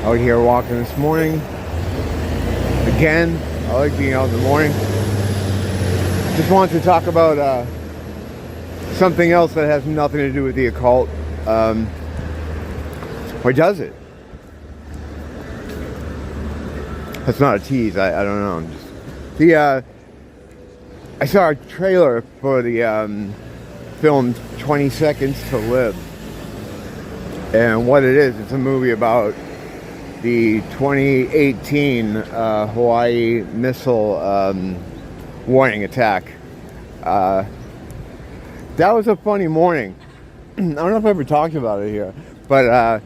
Out here walking this morning. Again, I like being out in the morning. Just wanted to talk about something else that has nothing to do with the occult. Or does it? That's not a tease. I don't know. I'm just I saw a trailer for the film 20 Seconds to Live. And what it is, it's a movie about the 2018 Hawaii missile warning attack. That was a funny morning. I don't know if I ever talked about it here, but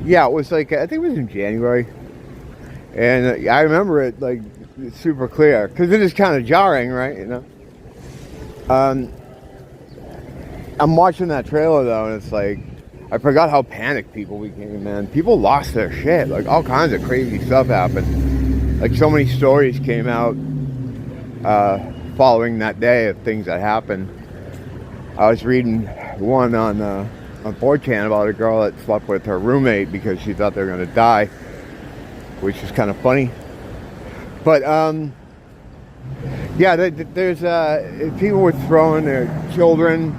yeah, it was like, I think it was in January, and I remember it like super clear because it is kind of jarring, right? You know. I'm watching that trailer though, and it's like, I forgot how panicked people became, man. People lost their shit. Like, all kinds of crazy stuff happened. Like, so many stories came out following that day of things that happened. I was reading one on 4chan about a girl that slept with her roommate because she thought they were going to die, which is kind of funny. But, yeah, there's people were throwing their children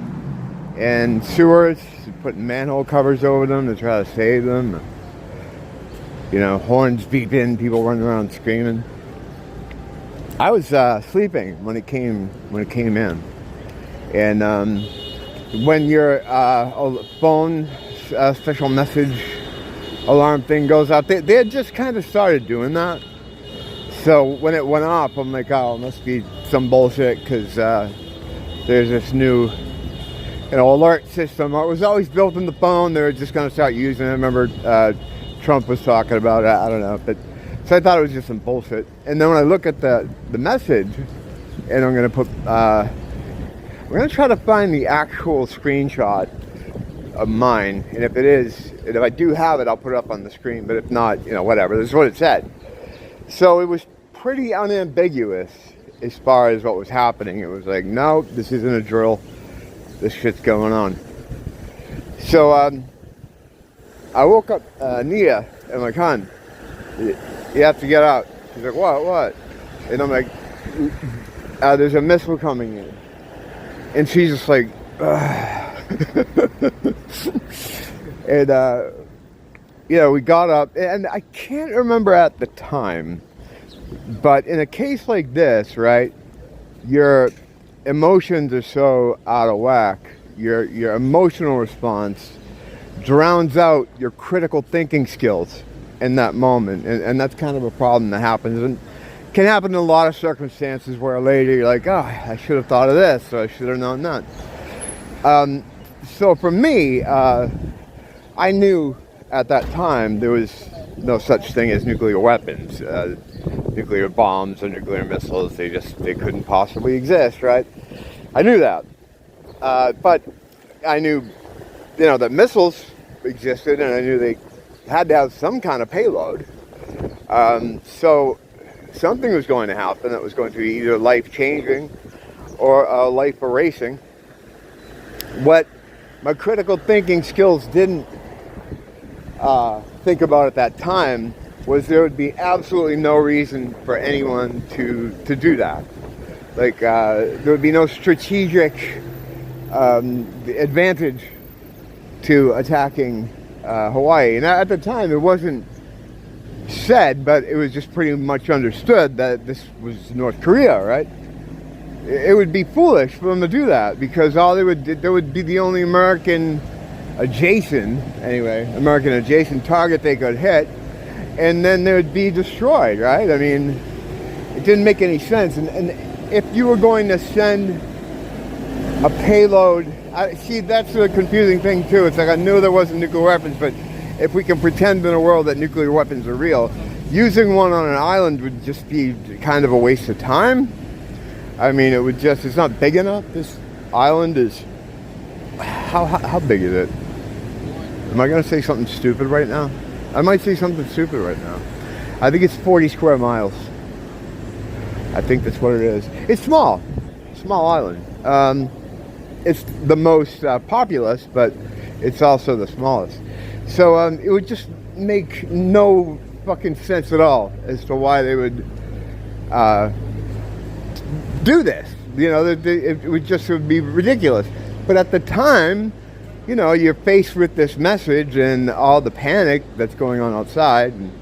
in sewers, putting manhole covers over them to try to save them. You know, horns beeping, people running around screaming. I was sleeping when it came in, and when your phone special message alarm thing goes out, they had just kind of started doing that. So when it went off, I'm like, oh, it must be some bullshit because there's this new, alert system. It was always built in the phone. They were just going to start using it. I remember Trump was talking about it. I don't know. But so I thought it was just some bullshit. And then when I look at the message, and I'm going to put, we're going to try to find the actual screenshot of mine. And if it is, and if I do have it, I'll put it up on the screen. But if not, whatever. This is what it said. So it was pretty unambiguous as far as what was happening. It was like, no, this isn't a drill. This shit's going on. So I woke up Nia and I'm like, hon, you have to get out. She's like, what? And I'm like, there's a missile coming in. And she's just like, and we got up, and I can't remember at the time, but in a case like this, right, your emotions are so out of whack, your emotional response drowns out your critical thinking skills in that moment, and that's kind of a problem that happens, and can happen in a lot of circumstances where later you're like, oh, I should have thought of this, or I should have known that. So for me, I knew at that time there was no such thing as nuclear weapons, nuclear bombs or nuclear missiles. They couldn't possibly exist, right? I knew that, but I knew, that missiles existed, and I knew they had to have some kind of payload. So something was going to happen that was going to be either life-changing or life-erasing. What my critical thinking skills didn't think about at that time was there would be absolutely no reason for anyone to do that. Like, there would be no strategic advantage to attacking Hawaii. And at the time, it wasn't said, but it was just pretty much understood that this was North Korea, right? It would be foolish for them to do that because there would be the only American adjacent target they could hit, and then they would be destroyed, right? I mean, it didn't make any sense. And if you were going to send a payload, see, that's the confusing thing too. It's like, I knew there wasn't nuclear weapons, but if we can pretend in a world that nuclear weapons are real, using one on an island would just be kind of a waste of time. I mean, it's not big enough. This island is, how big is it? Am I going to say something stupid right now? I might say something stupid right now. I think it's 40 square miles. I think that's what it is. It's small island. It's the most populous, but it's also the smallest. So it would just make no fucking sense at all as to why they would do this. You know, it would be ridiculous. But at the time, you know, you're faced with this message and all the panic that's going on outside, and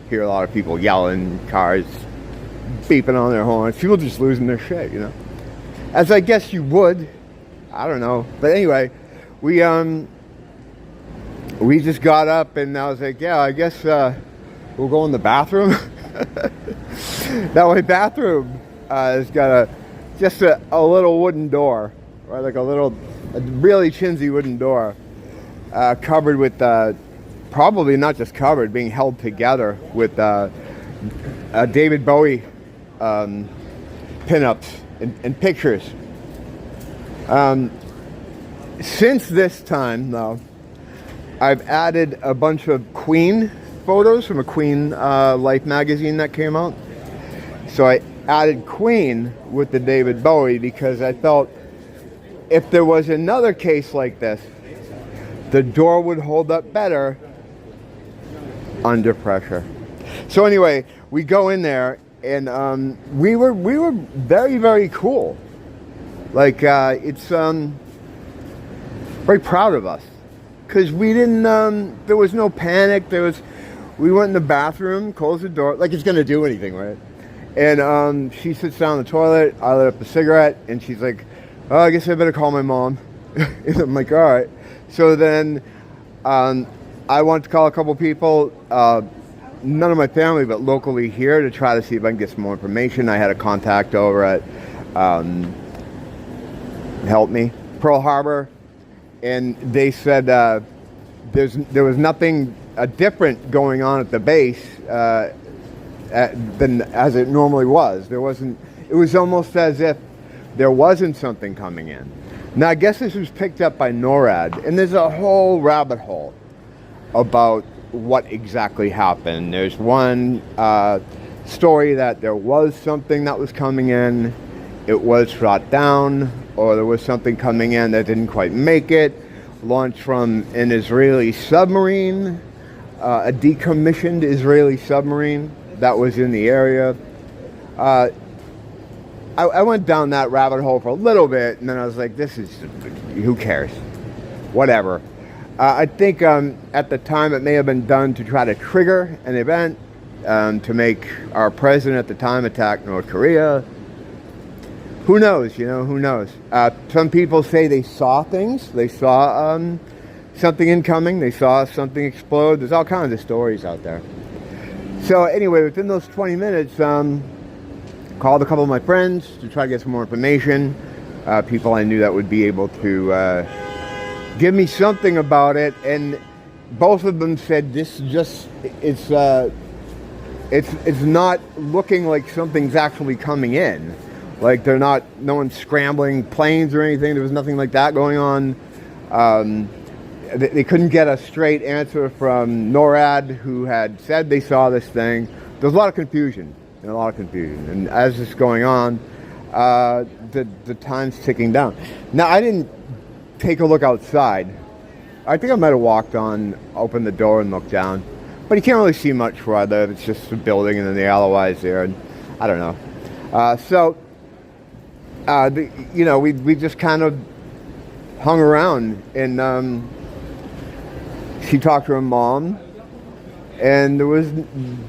hear a lot of people yelling, cars beeping on their horns, people just losing their shit, you know. As I guess you would. I don't know. But anyway, we just got up and I was like, yeah, I guess we'll go in the bathroom. That way bathroom has got just a little wooden door, right? Like a really chintzy wooden door, covered with probably not just covered, being held together with David Bowie pinups and pictures. Since this time, though, I've added a bunch of Queen photos from a Queen Life magazine that came out. So I added Queen with the David Bowie because I felt if there was another case like this, the door would hold up better under pressure. So anyway, we go in there and we were very, very cool. Like it's very proud of us because we didn't. There was no panic. We went in the bathroom, closed the door, like it's gonna do anything, right? And she sits down on the toilet. I lit up a cigarette, and she's like, "Oh, I guess I better call my mom." And I'm like, "All right." So then I wanted to call a couple people, none of my family, but locally here, to try to see if I can get some more information. I had a contact over at Help Me, Pearl Harbor, and they said there was nothing different going on at the base than as it normally was. There wasn't. It was almost as if there wasn't something coming in. Now I guess this was picked up by NORAD, and there's a whole rabbit hole about what exactly happened. There's one story that there was something that was coming in, it was shot down, or there was something coming in that didn't quite make it, launched from an Israeli submarine, a decommissioned Israeli submarine that was in the area. I went down that rabbit hole for a little bit, and then I was like, who cares? Whatever. I think at the time it may have been done to try to trigger an event, to make our president at the time attack North Korea. Who knows, you know, who knows? Some people say they saw things. They saw something incoming. They saw something explode. There's all kinds of stories out there. So anyway, within those 20 minutes, called a couple of my friends to try to get some more information. People I knew that would be able to give me something about it, and both of them said it's not looking like something's actually coming in. Like no one's scrambling planes or anything. There was nothing like that going on. They couldn't get a straight answer from NORAD, who had said they saw this thing. There was a lot of confusion. And as this is going on, the time's ticking down. Now, I didn't take a look outside. I think I might have walked on, opened the door and looked down. But you can't really see much where I live. It's just a building and then the LOI's there. And I don't know. We just kind of hung around. And she talked to her mom. And there was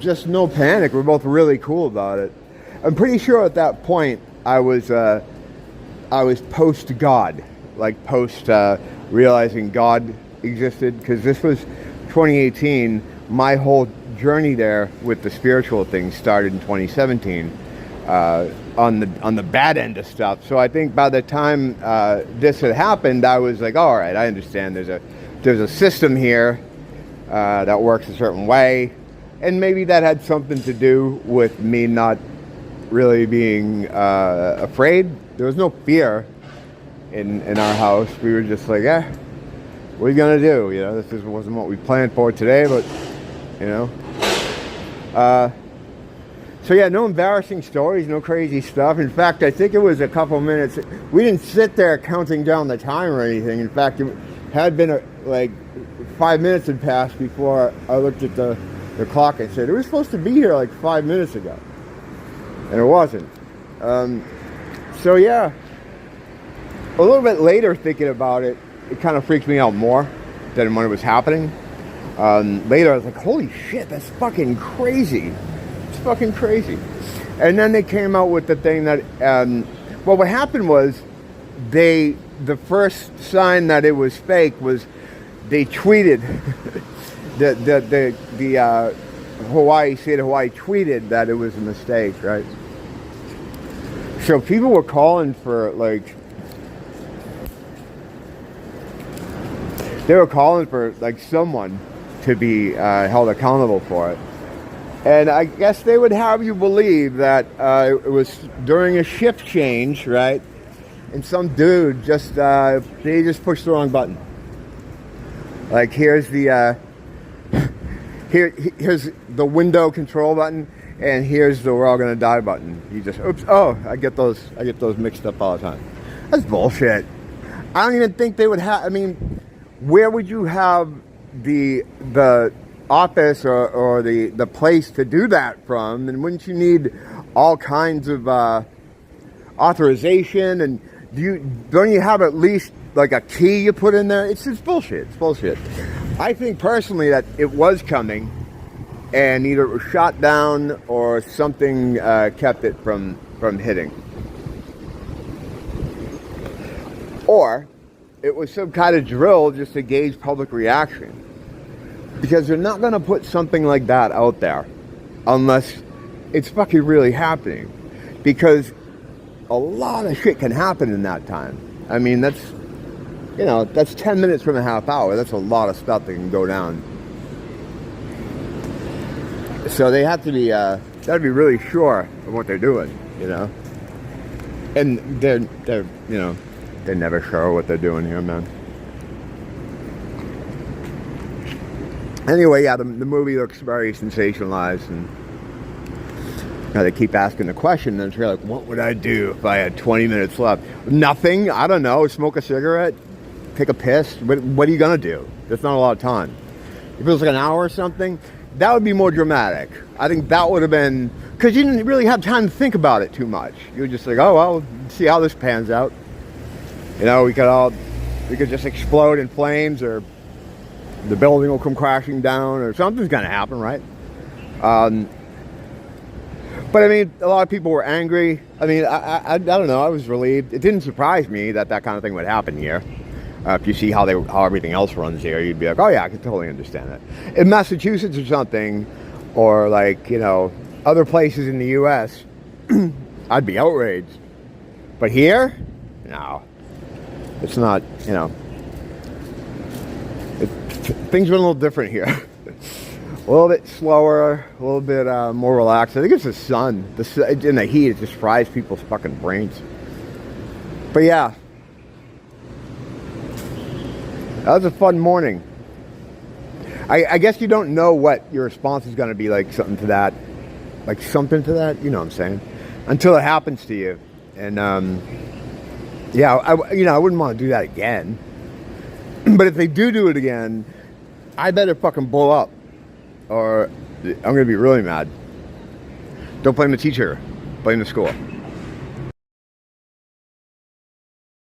just no panic. We're both really cool about it. I'm pretty sure at that point I was post God, like post realizing God existed, because this was 2018. My whole journey there with the spiritual thing started in 2017 on the bad end of stuff. So I think by the time this had happened, I was like, all right, I understand. There's a system here that works a certain way, and maybe that had something to do with me not really being afraid. There was no fear in our house. We were just like, what are you gonna do? You know, this wasn't what we planned for today, but you know. So yeah, no embarrassing stories, no crazy stuff. In fact, I think it was a couple minutes. We didn't sit there counting down the time or anything. In fact, Had been like 5 minutes had passed before I looked at the clock and said, it was supposed to be here like 5 minutes ago. And it wasn't. So yeah, a little bit later thinking about it, it kind of freaked me out more than when it was happening. Later I was like, holy shit, that's fucking crazy. It's fucking crazy. And then they came out with the thing that, well, what happened was the first sign that it was fake was they tweeted, the Hawaii, state of Hawaii tweeted that it was a mistake, right? So people were calling for, like, they were calling for, like, someone to be held accountable for it. And I guess they would have you believe that it was during a shift change, right? And some dude just, they just pushed the wrong button. Like, here's the, here's the window control button, and here's the we're all gonna die button. You just, oops, oh, I get those mixed up all the time. That's bullshit. I don't even think they would have, I mean, where would you have the office or the place to do that from? And wouldn't you need all kinds of authorization? And don't you have at least like a key you put in there? It's bullshit. It's bullshit. I think personally that it was coming, and either it was shot down or something kept it from hitting, or it was some kind of drill just to gauge public reaction. Because they're not going to put something like that out there unless it's fucking really happening. Because a lot of shit can happen in that time. I mean, that's, you know, that's 10 minutes from a half hour. That's a lot of stuff that can go down. So they have to be, gotta be really sure of what they're doing, you know. And they're, you know, they're never sure what they're doing here, man. Anyway, yeah, the movie looks very sensationalized, and you know, they keep asking the question, and you're like, what would I do if I had 20 minutes left? Nothing. I don't know. Smoke a cigarette, take a piss. What are you gonna do? There's not a lot of time. If it was like an hour or something, that would be more dramatic. I think that would have been, because you didn't really have time to think about it too much. You were just like, oh well, see how this pans out. You know, we could just explode in flames, or the building will come crashing down, or something's gonna happen, right? But I mean, a lot of people were angry. I mean, I don't know. I was relieved. It didn't surprise me that kind of thing would happen here. If you see how everything else runs here, you'd be like, oh yeah, I can totally understand that. In Massachusetts or something, or like, you know, other places in the U.S., I'd be outraged. But here, no, it's not. You know. Things are a little different here. A little bit slower, a little bit more relaxed. I think it's the sun. In the heat, it just fries people's fucking brains. But yeah, that was a fun morning. I guess you don't know what your response is going to be, like something to that. You know what I'm saying? Until it happens to you. And yeah, I wouldn't want to do that again. But if they do it again, I better fucking blow up, or I'm going to be really mad. Don't blame the teacher, blame the school.